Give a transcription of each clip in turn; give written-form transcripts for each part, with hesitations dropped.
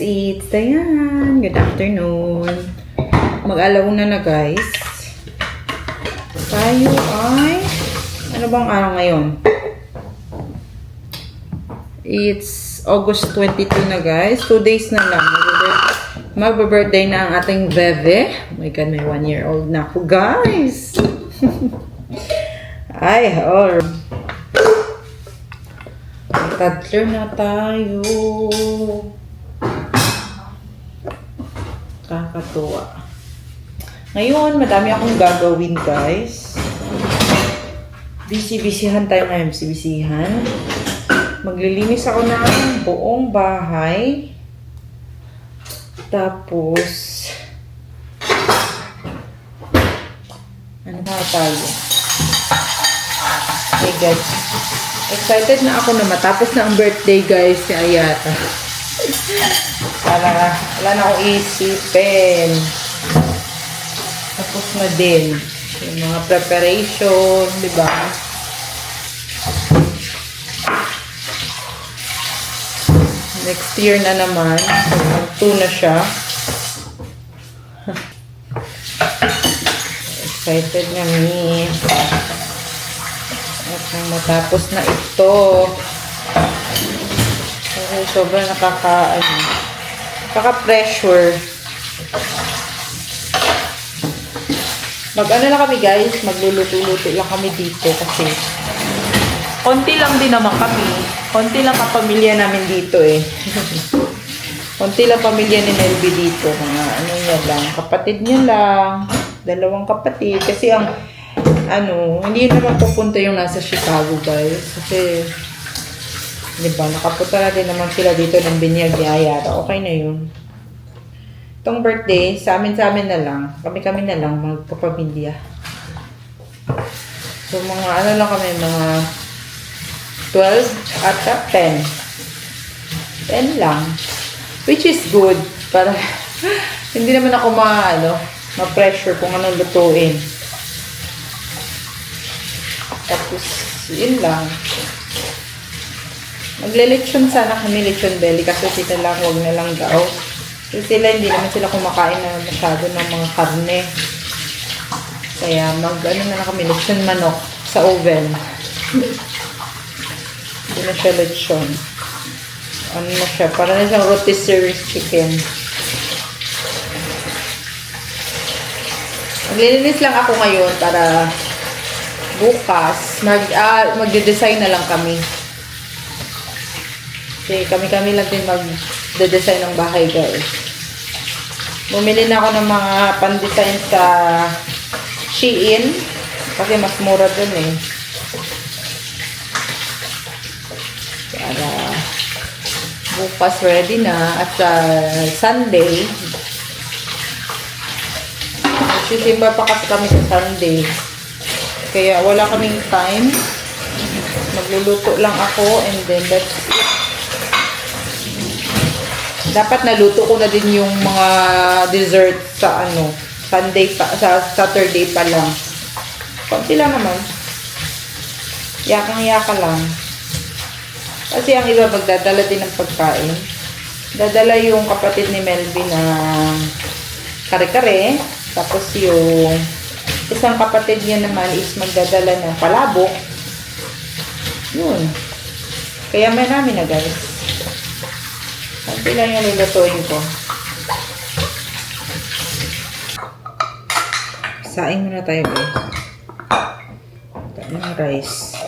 eat. Ayan. Good afternoon. Mag-alauna na guys. Tayo ay... Ano bang araw ngayon? It's August 22 na guys. 2 days na lang. Mag-birthday na ang ating bebe. Oh my God, may 1-year-old na ako guys. Ay, toddler na tayo. Kakatuwa. Ngayon, madami akong gagawin, guys. Busy-busyhan tayo ngayon. Busy-busyhan. Maglilinis ako ng buong bahay. Tapos, ano ba tayo? Okay, guys. Excited na ako na matapos na ang birthday, guys, si Ayata. Para wala na akong isipin. Tapos na din. Yung mga preparation, di ba? Next year na naman. Mag-2 na siya. Excited na me. At nang matapos na ito. Kasi sobrang nakaka-pressure. Mag-ano lang kami guys, magluluto-luto lang kami dito kasi konti lang din naman kami. Konti lang kapamilya namin dito eh. Konti lang pamilya ni Melby dito. Mga ano niya lang, kapatid niya lang. 2 kapatid. Kasi ang hindi naman pupunta yung nasa Chicago guys. Kasi, di ba, nakapunta na din naman sila dito ng binyag ni Ayata. Okay na yun. Itong birthday, sa amin na lang. Kami na lang, magpapamilya. So, mga ano lang kami, mga 12 at 10. 10 lang. Which is good. Para, hindi naman ako ma-pressure kung anong lutuin. Tapos, yun lang. Magle-lechon sana kami, lechon belly. Kasi sila lang, huwag na lang daw. Kasi sila, hindi naman sila kumakain na masyado ng mga karne. Kaya, na lang kami, lechon manok sa oven. Hindi na siya lechon. Ano na siya? Para na siyang rotisserie chicken. Maglilinis lang ako ngayon para bukas, magde-design na lang kami. Kasi kami lang din magde-design ng bahay, guys. Bumili na ako ng mga pan-design sa Shein. Kasi mas mura dun eh. Para bukas ready na. At sa Sunday, magsisimba pa kasi kami sa Sunday. Kaya wala kaming time. Magluluto lang ako and then that's it. Dapat naluto ko na din yung mga dessert sa Sunday pa, sa Saturday pa lang. Konti lang naman. Yakang-yaka lang. Kasi ang iba magdadala din ng pagkain. Dadala yung kapatid ni Melby na kare-kare. Tapos yung isang kapatid niya naman is magdadala ng palabok. Yun. Kaya marami na guys. Kunti lang yung lulutuin ko. Saing muna tayo guys. Ito yung rice.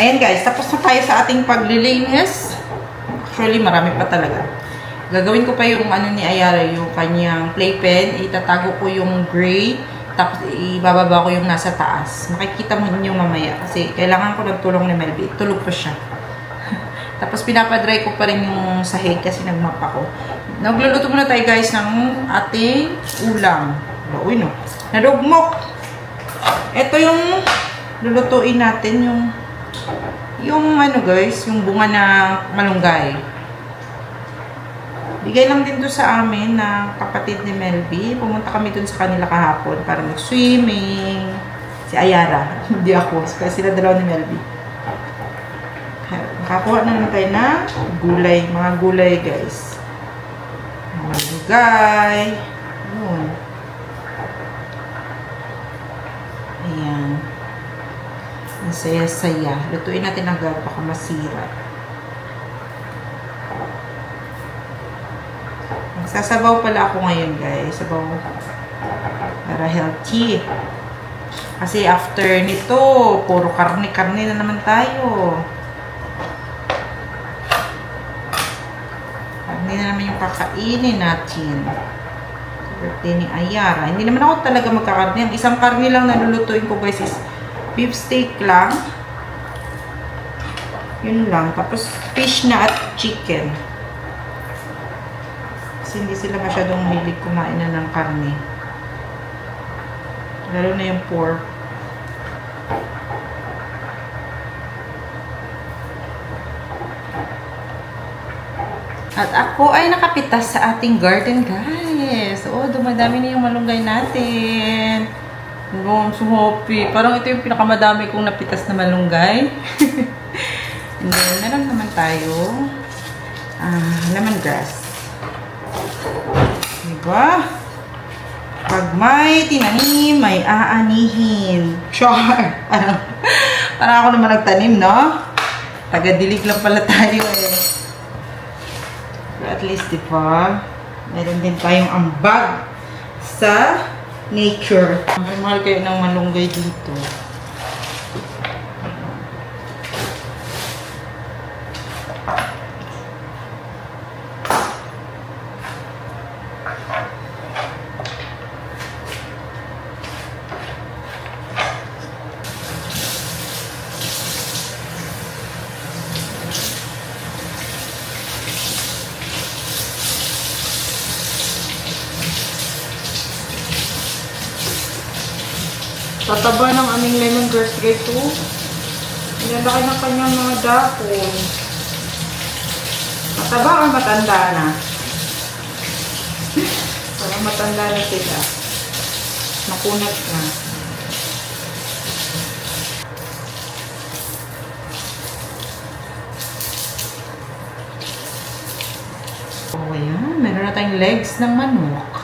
Ayan guys, tapos na tayo sa ating paglilinis. Actually, marami pa talaga. Gagawin ko pa yung ano ni Ayara, yung kanyang playpen. Itatago ko yung gray. Tapos ibababa ko yung nasa taas. Makikita mo niyo mamaya. Kasi kailangan ko ng tulong ni Melby. Tulog pa siya. Tapos pinapadry ko pa rin yung sahig kasi nagmap ako. Nagluluto muna tayo guys ng ating ulam. Uy no. Nadugmok. Ito yung lulutuin natin yung ano guys, yung bunga na malunggay. Bigay lang din to sa amin na kapatid ni Melby. Pumunta kami dun sa kanila kahapon para mag-swimming. Si Ayara, hindi ako. Kasi sila dalawa ni Melby. Nakakuha na naman tayo na gulay. Mga gulay, guys. Mga lugay. Yun. Ayan. Ang saya-saya. Lutuin natin agad. Baka masira. Magsasabaw pala ako ngayon, guys. Sabaw. Para healthy. Kasi after nito, puro karne-karne na naman tayo. Hindi na naman yung kakainin natin. Birthday ni Ayara. Hindi naman ako talaga magkakarne. Ang isang karne lang na lulutuin ko guys is beef steak lang. Yun lang. Tapos fish na at chicken. Kasi hindi sila masyadong mahilig kumain na ng karne. Lalo na yung pork. At ako ay nakapitas sa ating garden, guys. Oo, dumadami na yung malunggay natin. Oo, so happy. Parang ito yung pinakamadami kong napitas na malunggay. And then, meron naman tayo lemongrass. Diba? Pag may tinanim, may aanihin. Char! Parang ako naman nagtanim, no? Taga-dilig lang pala tayo eh. At least, di ba? Meron din tayong ambag sa nature. Mahal kayo ng malunggay dito. Tataba ng aming lemongrass dito. Ilalaki ng kanyang mga dahon. Mataba o matanda na? Parang matanda na sila. Makunat na. Oh, ayan. Meron na tayong legs ng manok.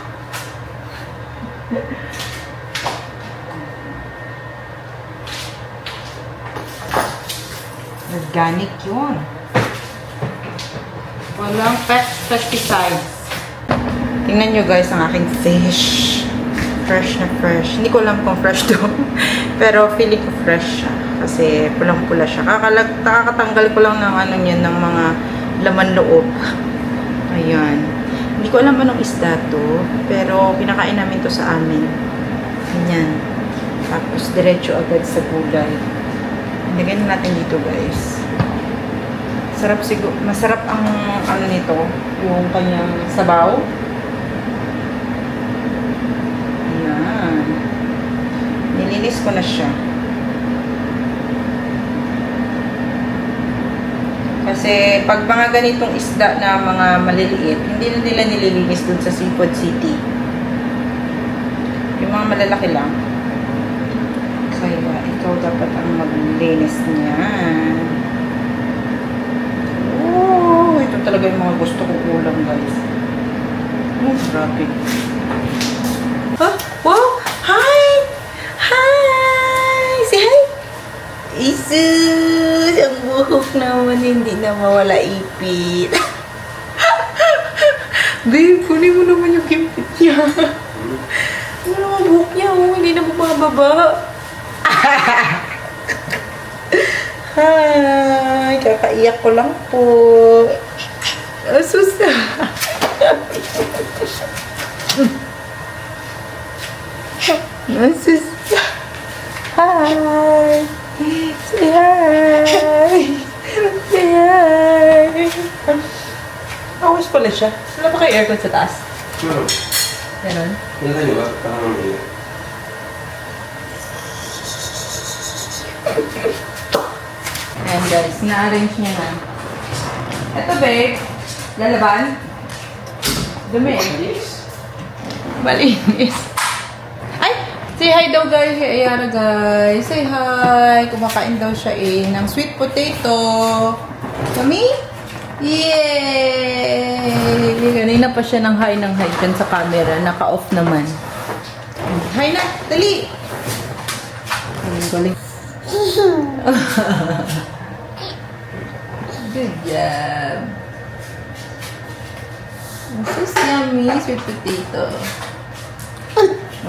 Organic yun. Walang pesticides. Tingnan nyo guys ang aking fish. Fresh na fresh. Hindi ko alam kung fresh to. Pero feeling ko fresh siya. Kasi pulang-pula siya. Kakatanggal ko lang ng ano niyan, ng mga laman loob. Ayan. Hindi ko alam anong isda to. Pero pinakain namin to sa amin. Ganyan. Tapos diretso agad sa gulay. Lagyan natin dito guys. Sarap siguro, masarap ang ano nito, yung kanyang sabaw. Ayan. Nilinis ko na siya. Kasi pag mga ganitong isda na mga maliliit, hindi na nila nililinis dun sa Seafood City. Yung mga malalaki lang. Kaya ikaw dapat ang maglinis niyan. Oh, ito talaga yung mga gusto kong ulam, guys. Oh, grabe. Huh? Wow! Hi! Hi! Say hi! Isus! Ang buhok naman, hindi na mawala ipit. Babe, kunin mo naman yung ipit niya. Ano naman buhok niya, oh, hindi na bumababa. Hi! Kakaiyak ko lang po. Asus. Asus. Hi! Say hi! Say hi! Awas pala siya. Wala ba kayo aircon sa taas? Meron. Ganon. Pinata niyo ba? Parang mamaya. Ayan guys, na-arrange niya na. Ito babe, lalaban. Dumi eh. Malinis. Ay! Say hi daw guys kay Ayara guys. Say hi! Kumakain daw siya ng sweet potato. Kami? Yay! Kanina pa siya ng hi dyan sa camera. Naka-off naman. Hi na! Dali! Ang galing. Good job. This is yummy sweet potato.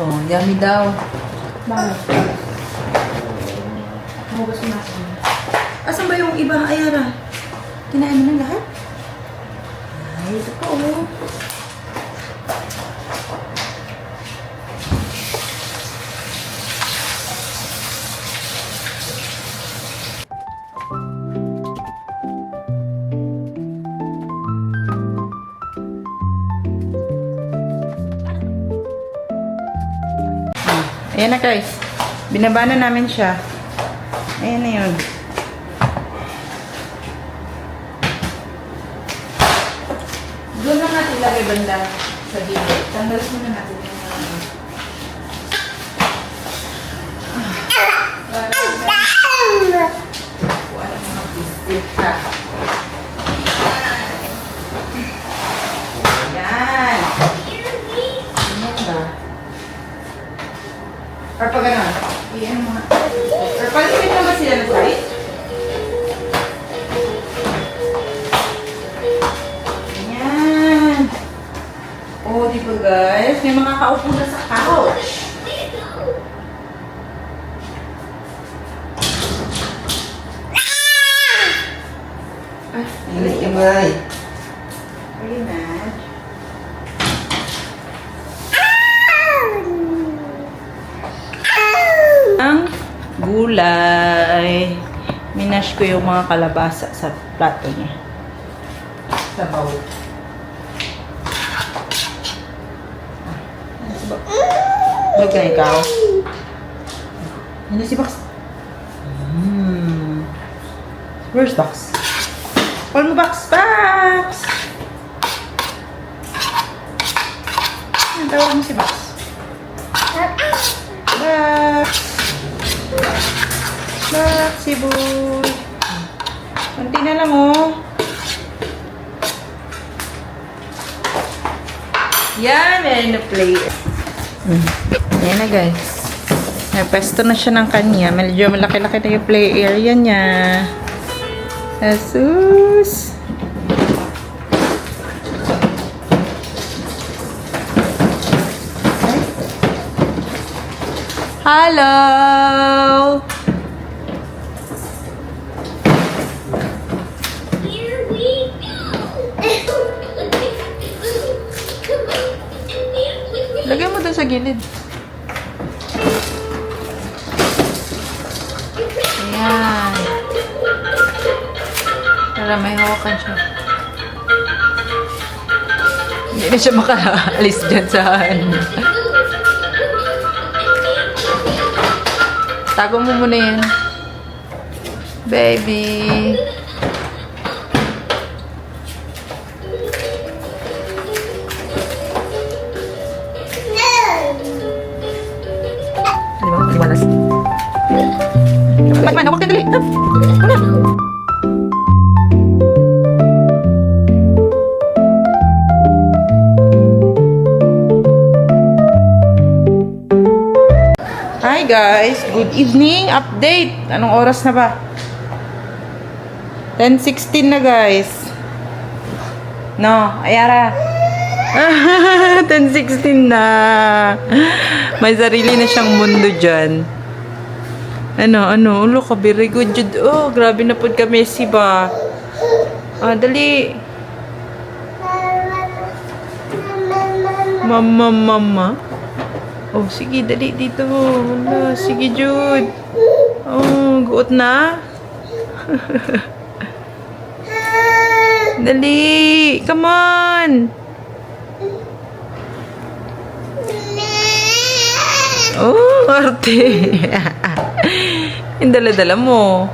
Oh, yummy daw. Bakit? Hugas mo natin. Asan ba yung iba, Ayara? Kinain mo na lahat? Ay, ito po. Ayan na guys. Binaba na namin siya. Ayan na yun. Doon na natin lagay banda sa gilid. Tanggalas muna natin yung Ayan. Ayan ba? Or pag gano'n, iyan mo. Or palipin naman sila na side. Ayan. Oh, di ba guys? May mga kaupo na sa couch. Ah, Ingat ka, May. ayun na. Ang gulay. Minash ko yung mga kalabasa sa plato niya. Sa bowl. Log na ikaw. Ano si Box? Where's Box? Call mo Box! Box! Ang tawag mo si Box. Box! Box, si Boy. Kunti na lang, oh. Yan, meron na play. Yan na, guys. Napesto na siya ng kanya. Medyo malaki-laki na yung play area niya. Jesus! Hello! Here we go. Lagay mo doon sa gilid. Ayan. Para may hawakan siya. Hindi na siya makaalis dyan sa ano. Tago mo muna yan. Baby. Liwanas. Man, hawak ka dali. Wala. Hi guys, good evening. Update. Anong oras na ba? 10:16 na guys. No, Ayara. 10:16 na. May sarili na siyang mundo dyan. Ano, ulo ka, very good, Jud. Oh, grabe na po ka, Messi ba? Ah, dali. Mama. Oh, sige, dali dito. Wala, sige, Jud. Oh, guot na. Dali, come on. Oh, arte. Yung dala-dala mo.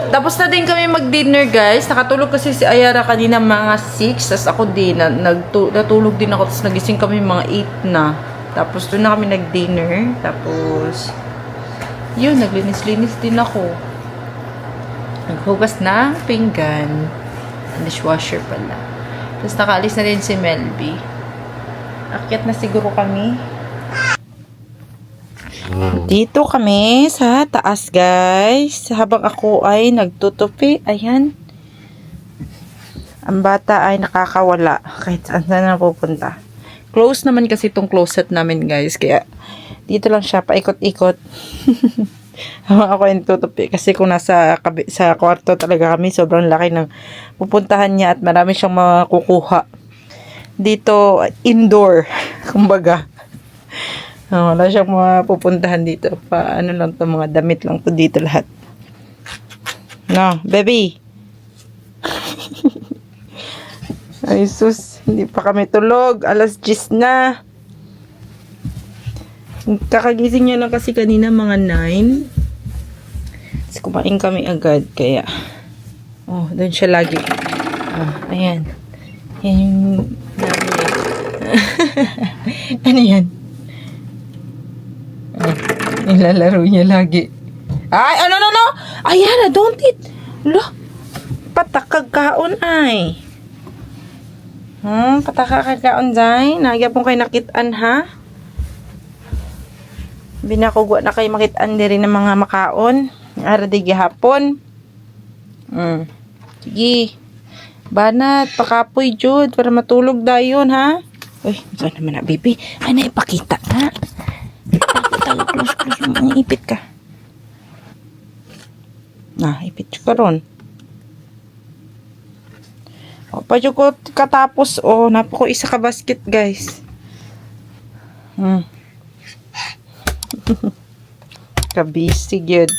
Tapos na din kami mag-dinner, guys. Nakatulog kasi si Ayara kanina mga 6. Tapos ako din, natulog din ako. Tapos nagising kami mga 8 na. Tapos doon na kami nag-dinner. Tapos, yun, naglinis-linis din ako. Naghugas na pinggan. Dishwasher pala. Tapos nakaalis na rin si Melby. Akyat na siguro kami. Dito kami sa taas, guys. Habang ako ay nagtutupi. Ayan. Ang bata ay nakakawala. Kahit saan na pupunta. Close naman kasi itong closet namin, guys. Kaya dito lang siya paikot-ikot. Habang ako ay nagtutupi. Kasi kung sa kwarto talaga kami, sobrang laki ng pupuntahan niya at marami siyang makukuha. Dito, indoor. Kumbaga. Wala siyang mapupuntahan dito. Ano lang to, mga damit lang to dito lahat. No, baby. Ay sus, hindi pa kami tulog. Alas 10 na. Kakagising niya lang kasi kanina mga 9. Tapos kumain kami agad. Kaya, doon siya lagi. Ayan. Yan yung namin niya. Ano yan? Nilalaro niya lagi. Ay, ano. Ayan, don't eat. Lo, patakag kaon ay. Patakag kaon dyan. Nagya pong kayo nakitaan, ha? Binakugwa na kayo makitaan din rin ng mga makaon. Ara di gihapon. Sige. Banat, pakapoy, Jud, para matulog dayon, ha? Uy, saan naman na, baby? Ay, naipakita, ha? Close mo. Ipit ka. Ipit ka ron. Padyo ko katapos, napako isa ka basket, guys. Kabisig yun.